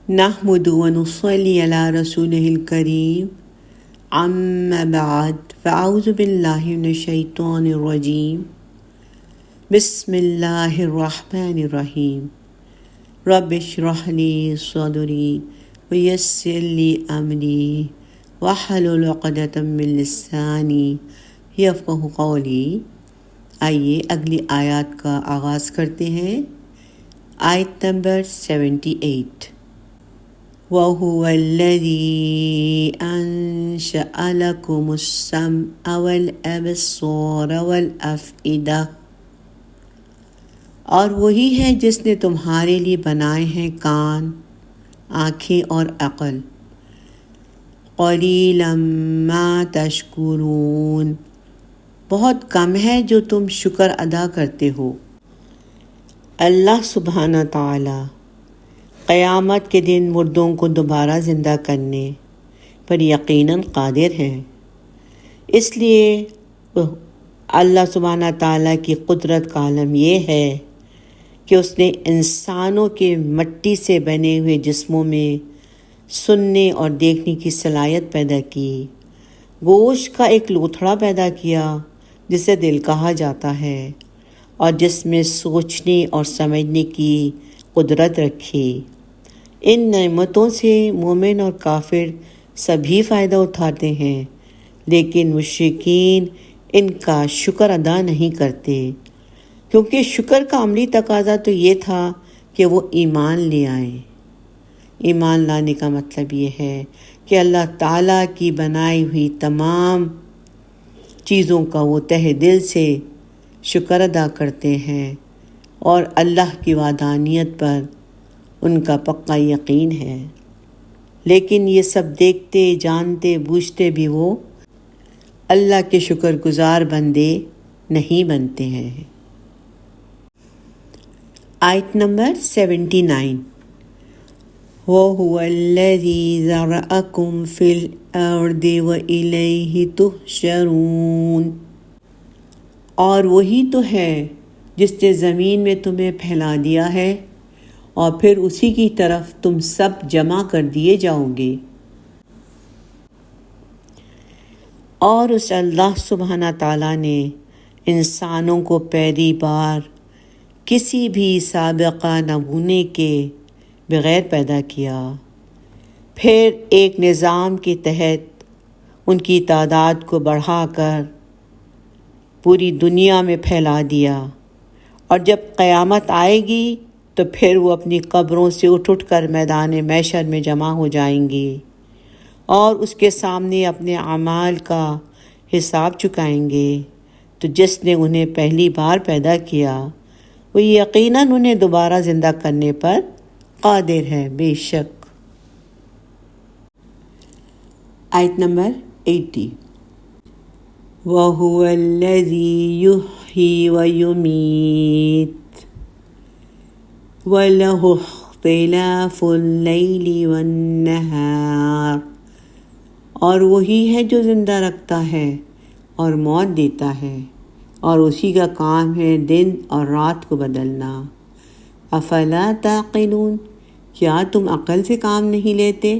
نحمد ونصلي على رسوله الكريم اما بعد فاعوذ باللہ من الشیطان الرجیم بسم اللہ الرحمن الرحیم رب اشرح لی صدری ویسر لی امری واحلل عقدۃ من لسانی یفقہوا قولی۔ آئیے اگلی آیات کا آغاز کرتے ہیں۔ آیت نمبر 78۔ وَهُوَ الَّذِي أَنشَأَ لَكُمُ السَّمْعَ وَالْأَبْصَارَ وَالْأَفْئِدَةَ، اور وہی ہے جس نے تمہارے لیے بنائے ہیں کان، آنکھیں اور عقل۔ قَلِيلًا مَا تَشْكُرُونَ، بہت کم ہے جو تم شکر ادا کرتے ہو۔ اللہ سبحانہ تعالی قیامت کے دن مردوں کو دوبارہ زندہ کرنے پر یقیناً قادر ہیں۔ اس لیے اللہ سبحانہ تعالیٰ کی قدرت کا عالم یہ ہے کہ اس نے انسانوں کے مٹی سے بنے ہوئے جسموں میں سننے اور دیکھنے کی صلاحیت پیدا کی، گوشت کا ایک لوتھڑا پیدا کیا جسے دل کہا جاتا ہے، اور جس میں سوچنے اور سمجھنے کی قدرت رکھی۔ ان نعمتوں سے مومن اور کافر سبھی فائدہ اٹھاتے ہیں، لیکن مشرکین ان کا شکر ادا نہیں کرتے، کیونکہ شکر کا عملی تقاضا تو یہ تھا کہ وہ ایمان لے آئیں۔ ایمان لانے کا مطلب یہ ہے کہ اللہ تعالیٰ کی بنائی ہوئی تمام چیزوں کا وہ تہ دل سے شکر ادا کرتے ہیں، اور اللہ کی وحدانیت پر ان کا پکا یقین ہے۔ لیکن یہ سب دیکھتے جانتے بوجھتے بھی وہ اللہ کے شکر گزار بندے نہیں بنتے ہیں۔ آیت نمبر 79۔ وَهُوَ الَّذِي ذَرَأَكُمْ فِي الْأَرْضِ وَإِلَيْهِ تُحْشَرُونَ، اور وہی تو ہے جس نے زمین میں تمہیں پھیلا دیا ہے، اور پھر اسی کی طرف تم سب جمع کر دیے جاؤ گے۔ اور اس اللہ سبحانہ تعالیٰ نے انسانوں کو پہلی بار کسی بھی سابقہ نمونے کے بغیر پیدا کیا، پھر ایک نظام کے تحت ان کی تعداد کو بڑھا کر پوری دنیا میں پھیلا دیا، اور جب قیامت آئے گی تو پھر وہ اپنی قبروں سے اٹھ کر میدان محشر میں جمع ہو جائیں گے، اور اس کے سامنے اپنے اعمال کا حساب چکائیں گے۔ تو جس نے انہیں پہلی بار پیدا کیا وہ یقیناً انہیں دوبارہ زندہ کرنے پر قادر ہے، بے شک۔ آیت نمبر 80۔ وَهُوَ الَّذِي يُحْيِي وَيُمِيتُ وَلَهُ اخْتِلَافُ اللَّيْلِ وَالنَّهَارِ، اور وہی ہے جو زندہ رکھتا ہے اور موت دیتا ہے، اور اسی کا کام ہے دن اور رات کو بدلنا۔ افلا تعقلون، کیا تم عقل سے کام نہیں لیتے؟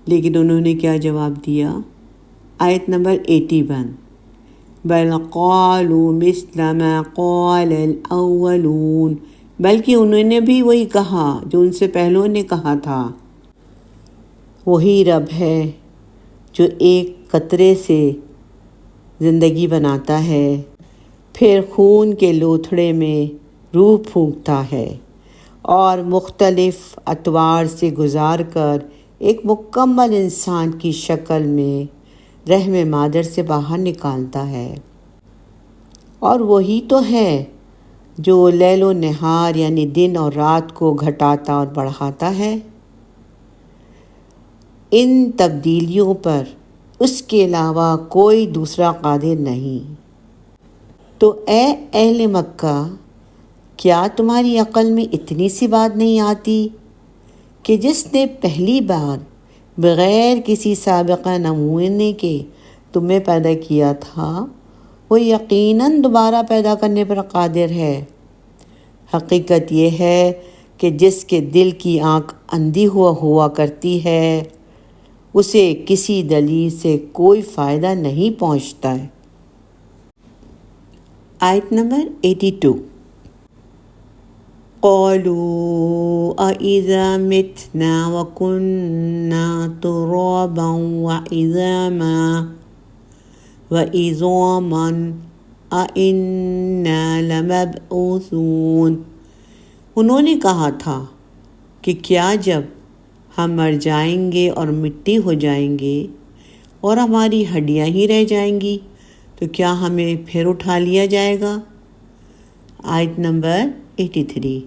لیکن انہوں نے کیا جواب دیا؟ آیت نمبر 81۔ بل قالوا مثل ما قال الاولون، بلکہ انہوں نے بھی وہی کہا جو ان سے پہلوں نے کہا تھا۔ وہی رب ہے جو ایک قطرے سے زندگی بناتا ہے، پھر خون کے لوتھڑے میں روح پھونکتا ہے، اور مختلف اطوار سے گزار کر ایک مکمل انسان کی شکل میں رحم مادر سے باہر نکالتا ہے۔ اور وہی تو ہے جو لیل و نہار یعنی دن اور رات کو گھٹاتا اور بڑھاتا ہے۔ ان تبدیلیوں پر اس کے علاوہ کوئی دوسرا قادر نہیں۔ تو اے اہل مکہ، کیا تمہاری عقل میں اتنی سی بات نہیں آتی کہ جس نے پہلی بار بغیر کسی سابقہ نمونے کے تمہیں پیدا کیا تھا وہ یقیناً دوبارہ پیدا کرنے پر قادر ہے۔ حقیقت یہ ہے کہ جس کے دل کی آنکھ اندھی ہوا کرتی ہے اسے کسی دلیل سے کوئی فائدہ نہیں پہنچتا ہے۔ آیت نمبر 82۔ قَالُوا أَإِذَا مِتْنَا وَكُنَّا تُرَابًا وَعِظَامًا وَعِظَامًا أَإِنَّا لَمَبْعُوثُونَ۔ انہوں نے کہا تھا کہ کیا جب ہم مر جائیں گے اور مٹی ہو جائیں گے اور ہماری ہڈیاں ہی رہ جائیں گی تو کیا ہمیں پھر اٹھا لیا جائے گا؟ آیت نمبر 83۔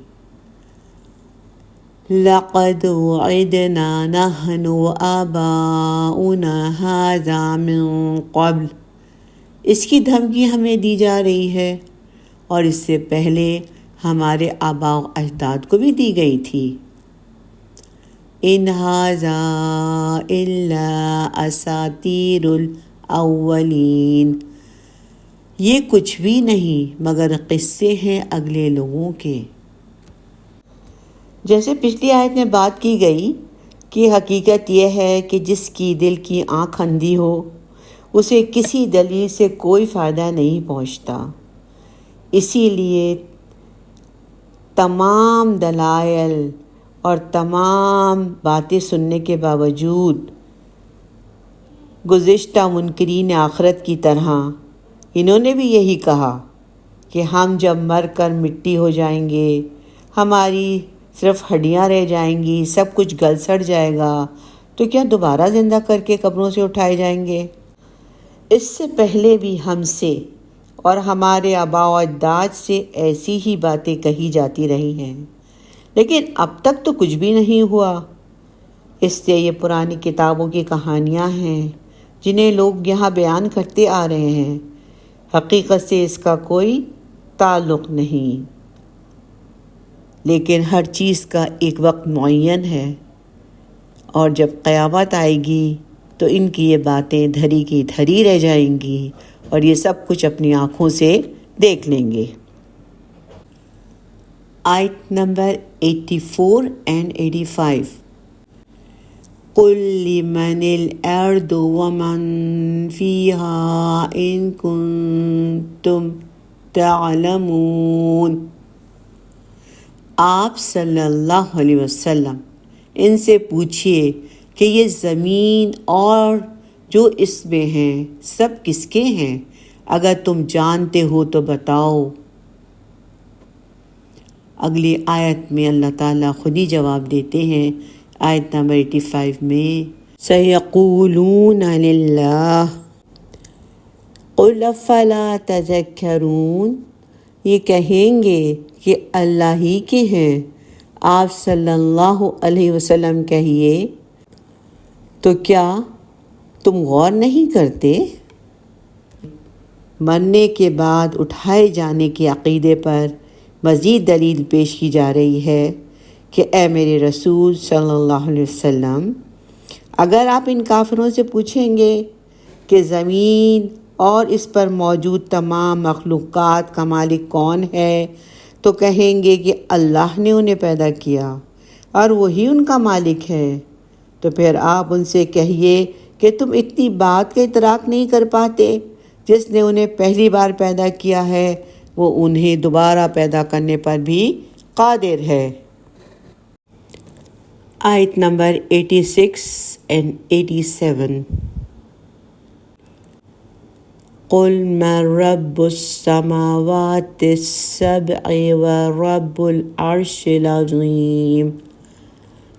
لَقَدْ وُعِدْنَا نَحْنُ وَآبَاؤُنَا هَٰذَا مِن قَبْلُ۔ اس کی دھمکی ہمیں دی جا رہی ہے اور اس سے پہلے ہمارے آباء و اجداد کو بھی دی گئی تھی۔ إِنْ هَٰذَا إِلَّا أَسَاطِيرُ الْأَوَّلِينَ۔ یہ کچھ بھی نہیں مگر قصے ہیں اگلے لوگوں کے۔ جیسے پچھلی آیت میں بات کی گئی کہ حقیقت یہ ہے کہ جس کی دل کی آنکھ اندھی ہو اسے کسی دلیل سے کوئی فائدہ نہیں پہنچتا، اسی لیے تمام دلائل اور تمام باتیں سننے کے باوجود گزشتہ منکرین آخرت کی طرح انہوں نے بھی یہی کہا کہ ہم جب مر کر مٹی ہو جائیں گے، ہماری صرف ہڈیاں رہ جائیں گی، سب کچھ گل سڑ جائے گا، تو کیا دوبارہ زندہ کر کے قبروں سے اٹھائے جائیں گے؟ اس سے پہلے بھی ہم سے اور ہمارے آباء و اجداد سے ایسی ہی باتیں کہی جاتی رہی ہیں، لیکن اب تک تو کچھ بھی نہیں ہوا۔ اس لیے یہ پرانی کتابوں کی کہانیاں ہیں جنہیں لوگ یہاں بیان کرتے آ رہے ہیں، حقیقت سے اس کا کوئی تعلق نہیں، لیکن ہر چیز کا ایک وقت معین ہے، اور جب قیامت آئے گی تو ان کی یہ باتیں دھری کی دھری رہ جائیں گی اور یہ سب کچھ اپنی آنکھوں سے دیکھ لیں گے۔ آیت نمبر 84 and 85۔ قُل لِّمَنِ الْأَرْضُ وَمَن فِيهَا إِن كُنتُمْ تَعْلَمُونَ۔ آپ صلی اللہ علیہ وسلم ان سے پوچھئے کہ یہ زمین اور جو اس میں ہیں سب کس کے ہیں؟ اگر تم جانتے ہو تو بتاؤ۔ اگلی آیت میں اللہ تعالیٰ خود ہی جواب دیتے ہیں، آیت نمبر 85 میں، سَيَقُولُونَ لِلَّهِ قُلْ أَفَلَا تَذَكَّرُونَ۔ یہ کہیں گے کہ اللہ ہی کے ہیں۔ آپ صلی اللہ علیہ وسلم کہیے تو کیا تم غور نہیں کرتے؟ مرنے کے بعد اٹھائے جانے کے عقیدے پر مزید دلیل پیش کی جا رہی ہے کہ اے میرے رسول صلی اللہ علیہ وسلم، اگر آپ ان کافروں سے پوچھیں گے کہ زمین اور اس پر موجود تمام مخلوقات کا مالک کون ہے تو کہیں گے کہ اللہ نے انہیں پیدا کیا اور وہی ان کا مالک ہے۔ تو پھر آپ ان سے کہیے کہ تم اتنی بات کا ادراک نہیں کر پاتے، جس نے انہیں پہلی بار پیدا کیا ہے وہ انہیں دوبارہ پیدا کرنے پر بھی قادر ہے۔ آیت نمبر 86 and 87۔ قُلْ مَن رَّبُّ السَّمَاوَاتِ السَّبْعِ وَرَبُّ الْعَرْشِ الْعَظِيمِ۔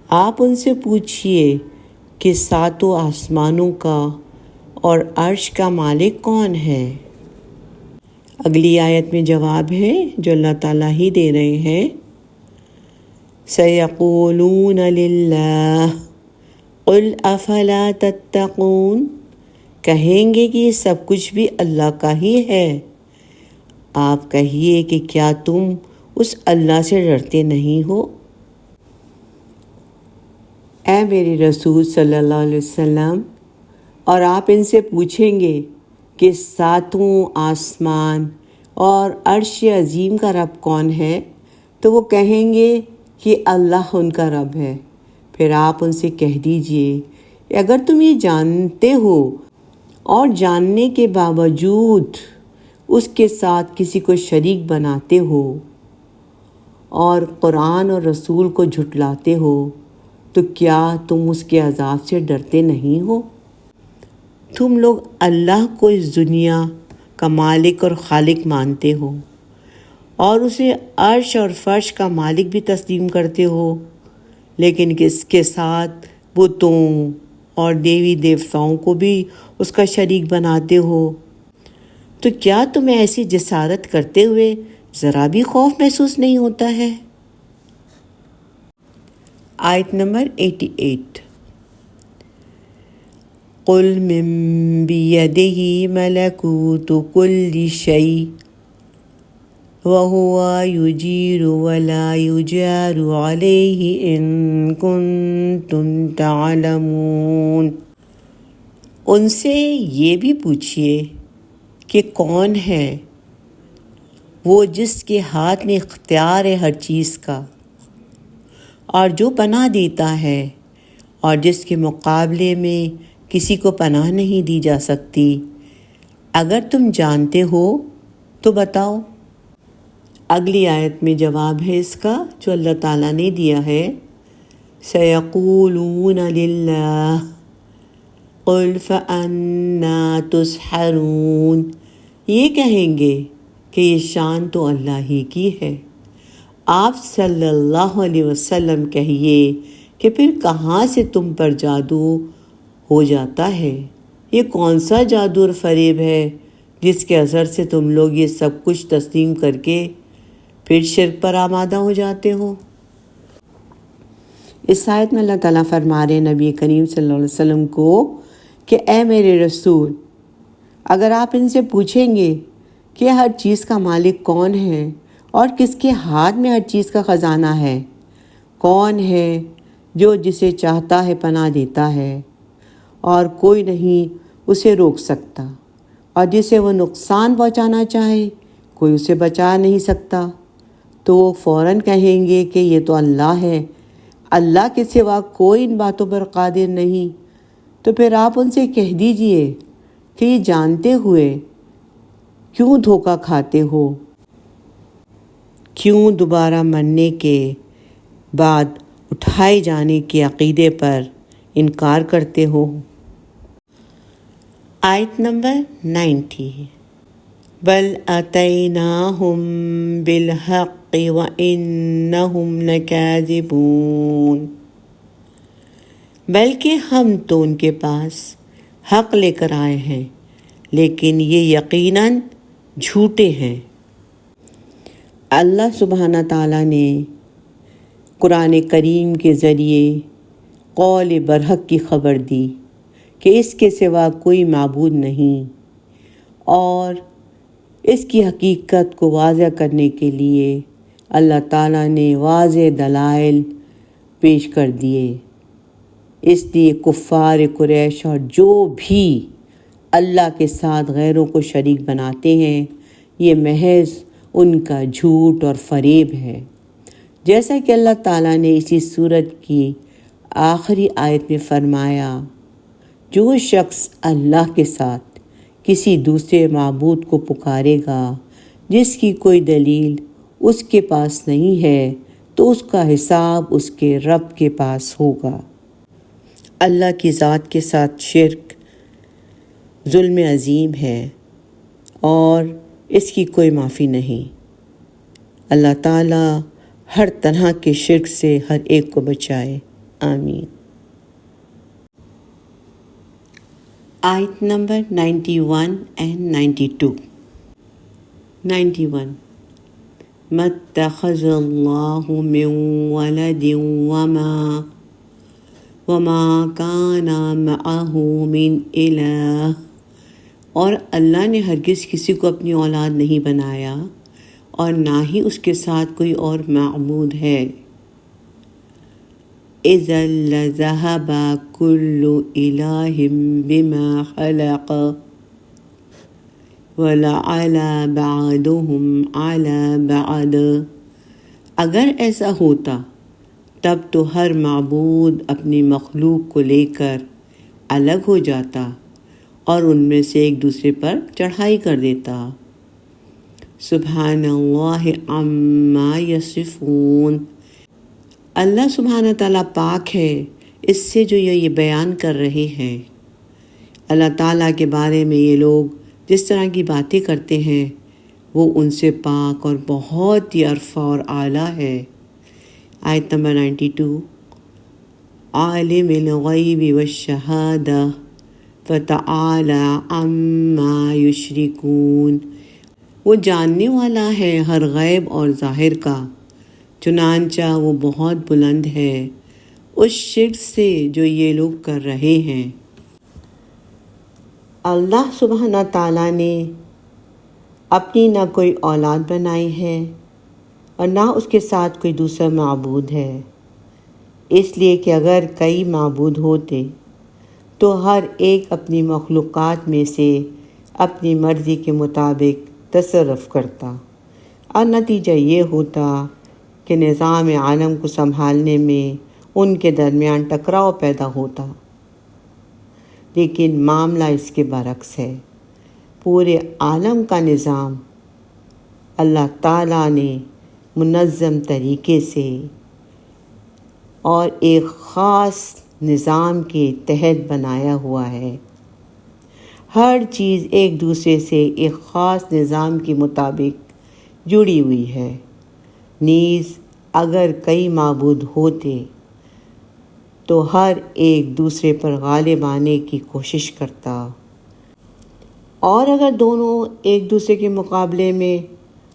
آپ ان سے پوچھئے کہ ساتوں آسمانوں کا اور عرش کا مالک کون ہے؟ اگلی آیت میں جواب ہے جو اللہ تعالیٰ ہی دے رہے ہیں، سَيَقُولُونَ لِلَّهِ قُلْ أَفَلَا تَتَّقُونَ۔ کہیں گے کہ یہ سب کچھ بھی اللہ کا ہی ہے۔ آپ کہیے کہ کیا تم اس اللہ سے ڈرتے نہیں ہو؟ اے میرے رسول صلی اللہ علیہ وسلم، اور آپ ان سے پوچھیں گے کہ ساتوں آسمان اور عرش عظیم کا رب کون ہے، تو وہ کہیں گے کہ اللہ ان کا رب ہے، پھر آپ ان سے کہہ دیجئے کہ اگر تم یہ جانتے ہو اور جاننے کے باوجود اس کے ساتھ کسی کو شریک بناتے ہو اور قرآن اور رسول کو جھٹلاتے ہو تو کیا تم اس کے عذاب سے ڈرتے نہیں ہو؟ تم لوگ اللہ کو اس دنیا کا مالک اور خالق مانتے ہو اور اسے عرش اور فرش کا مالک بھی تسلیم کرتے ہو، لیکن اس کے ساتھ بتوں اور دیوی دیوتاؤں کو بھی اس کا شریک بناتے ہو، تو کیا تمہیں ایسی جسارت کرتے ہوئے ذرا بھی خوف محسوس نہیں ہوتا ہے؟ آیت نمبر 88۔ قُلْ مِن بِيَدِهِ مَلَكُوتُ كُلِّ شَيْءٍ وَهُوَ يُجِيرُ وَلَا يُجَارُ عَلَيْهِ إِن كُنتُمْ تَعْلَمُونَ۔ ان سے یہ بھی پوچھئے کہ کون ہے وہ جس کے ہاتھ میں اختیار ہے ہر چیز کا، اور جو پناہ دیتا ہے اور جس کے مقابلے میں کسی کو پناہ نہیں دی جا سکتی، اگر تم جانتے ہو تو بتاؤ۔ اگلی آیت میں جواب ہے اس کا جو اللہ تعالیٰ نے دیا ہے، سَيَقُولُونَ لِلَّهِ قُلْ فَأَنَّىٰ تُسْحَرُونَ۔ یہ کہیں گے کہ یہ شان تو اللہ ہی کی ہے۔ آپ صلی اللہ علیہ وسلم کہیے کہ پھر کہاں سے تم پر جادو ہو جاتا ہے؟ یہ کون سا جادو اور فریب ہے جس کے اثر سے تم لوگ یہ سب کچھ تسلیم کر کے پھر شرک پر آمادہ ہو جاتے ہو؟ اس آیت میں اللہ تعالیٰ فرما رہے نبی کریم صلی اللہ علیہ وسلم کو کہ اے میرے رسول، اگر آپ ان سے پوچھیں گے کہ ہر چیز کا مالک کون ہے اور کس کے ہاتھ میں ہر چیز کا خزانہ ہے، کون ہے جو جسے چاہتا ہے پناہ دیتا ہے اور کوئی نہیں اسے روک سکتا، اور جسے وہ نقصان پہنچانا چاہے کوئی اسے بچا نہیں سکتا، تو وہ فوراً کہیں گے کہ یہ تو اللہ ہے، اللہ کے سوا کوئی ان باتوں پر قادر نہیں۔ تو پھر آپ ان سے کہہ دیجئے کہ یہ جانتے ہوئے کیوں دھوکہ کھاتے ہو، کیوں دوبارہ مرنے کے بعد اٹھائے جانے کے عقیدے پر انکار کرتے ہو؟ آیت نمبر 90۔ بل اتیناہم بالحق وانہم لکاذبون۔ بلکہ ہم تو ان کے پاس حق لے کر آئے ہیں، لیکن یہ یقیناً جھوٹے ہیں۔ اللہ سبحانہ تعالیٰ نے قرآن کریم کے ذریعے قول برحق کی خبر دی کہ اس کے سوا کوئی معبود نہیں، اور اس کی حقیقت کو واضح کرنے کے لیے اللہ تعالیٰ نے واضح دلائل پیش کر دیے۔ اس لیے کفار قریش اور جو بھی اللہ کے ساتھ غیروں کو شریک بناتے ہیں، یہ محض ان کا جھوٹ اور فریب ہے، جیسا کہ اللہ تعالیٰ نے اسی سورت کی آخری آیت میں فرمایا، جو شخص اللہ کے ساتھ کسی دوسرے معبود کو پکارے گا جس کی کوئی دلیل اس کے پاس نہیں ہے، تو اس کا حساب اس کے رب کے پاس ہوگا۔ اللہ کی ذات کے ساتھ شرک ظلم عظیم ہے اور اس کی کوئی معافی نہیں۔ اللہ تعالیٰ ہر طرح کے شرک سے ہر ایک کو بچائے، آمین۔ آیت نمبر 91 and 92۔ 91۔ ما اتخذ اللہ من ولد وما کان معہ من الہ۔ اور اللہ نے ہرگز کسی کو اپنی اولاد نہیں بنایا اور نہ ہی اس کے ساتھ کوئی اور معبود ہے۔ اذا لذهب كل الہ بما خلق ولعلى بعضهم على بعض۔ اگر ایسا ہوتا تب تو ہر معبود اپنی مخلوق کو لے کر الگ ہو جاتا اور ان میں سے ایک دوسرے پر چڑھائی کر دیتا۔ سبحان اللہ عما یصفون، اللہ سبحانہ تعالیٰ پاک ہے اس سے جو یہ بیان کر رہے ہیں۔ اللہ تعالیٰ کے بارے میں یہ لوگ جس طرح کی باتیں کرتے ہیں وہ ان سے پاک اور بہت ہی عرفہ اور اعلیٰ ہے۔ آیت نمبر 92، عالم الغیب والشہادہ فتعالی عما یشرکون، وہ جاننے والا ہے ہر غیب اور ظاہر کا، چنانچہ وہ بہت بلند ہے اس شرک سے جو یہ لوگ کر رہے ہیں۔ اللہ سبحانہ تعالیٰ نے اپنی نہ کوئی اولاد بنائی ہے اور نہ اس کے ساتھ کوئی دوسرا معبود ہے، اس لیے کہ اگر کئی معبود ہوتے تو ہر ایک اپنی مخلوقات میں سے اپنی مرضی کے مطابق تصرف کرتا اور نتیجہ یہ ہوتا کہ نظام عالم کو سنبھالنے میں ان کے درمیان ٹکراؤ پیدا ہوتا۔ لیکن معاملہ اس کے برعکس ہے، پورے عالم کا نظام اللہ تعالیٰ نے منظم طریقے سے اور ایک خاص نظام کے تحت بنایا ہوا ہے۔ ہر چیز ایک دوسرے سے ایک خاص نظام کے مطابق جڑی ہوئی ہے، نیز اگر کئی معبود ہوتے تو ہر ایک دوسرے پر غالب آنے کی کوشش کرتا، اور اگر دونوں ایک دوسرے کے مقابلے میں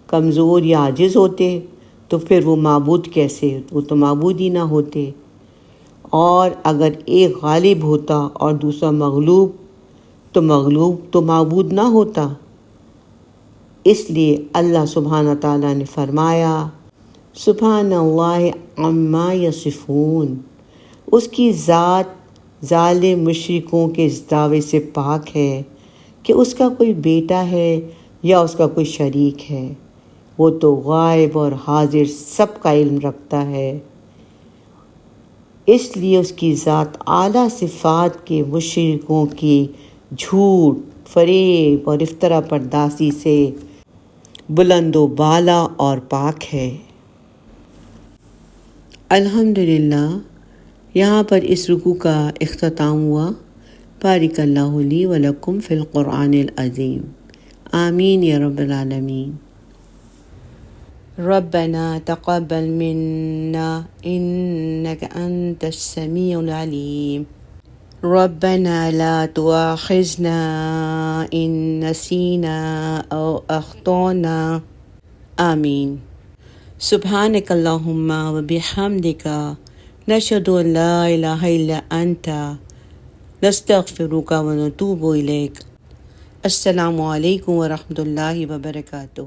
کمزور یا عاجز ہوتے تو پھر وہ معبود کیسے، وہ تو معبود ہی نہ ہوتے، اور اگر ایک غالب ہوتا اور دوسرا مغلوب تو معبود نہ ہوتا۔ اس لیے اللہ سبحانہ تعالیٰ نے فرمایا سبحان اللہ عما یصفون، اس کی ذات ظالم مشرکوں کے اس دعوے سے پاک ہے کہ اس کا کوئی بیٹا ہے یا اس کا کوئی شریک ہے، وہ تو غائب اور حاضر سب کا علم رکھتا ہے۔ اس لیے اس کی ذات اعلیٰ صفات کے مشرکوں کی جھوٹ، فریب اور افطرا پردازی سے بلند و بالا اور پاک ہے۔ الحمدللہ، یہاں پر اس رکوع کا اختتام ہوا۔ بارک اللہ لی و لکم فی القرآن العظیم، آمین یا رب العالمین۔ ربنا تقبل منا انك انت السميع العليم، ربنا لا تؤاخذنا ان نسينا او اخطأنا، آمین۔ سبحانک اللہم و بحمدک، نشہد ان لا الہ الا انت، نستغفرک و نتوب الیک۔ السلام علیکم ورحمۃ اللہ وبرکاتہ۔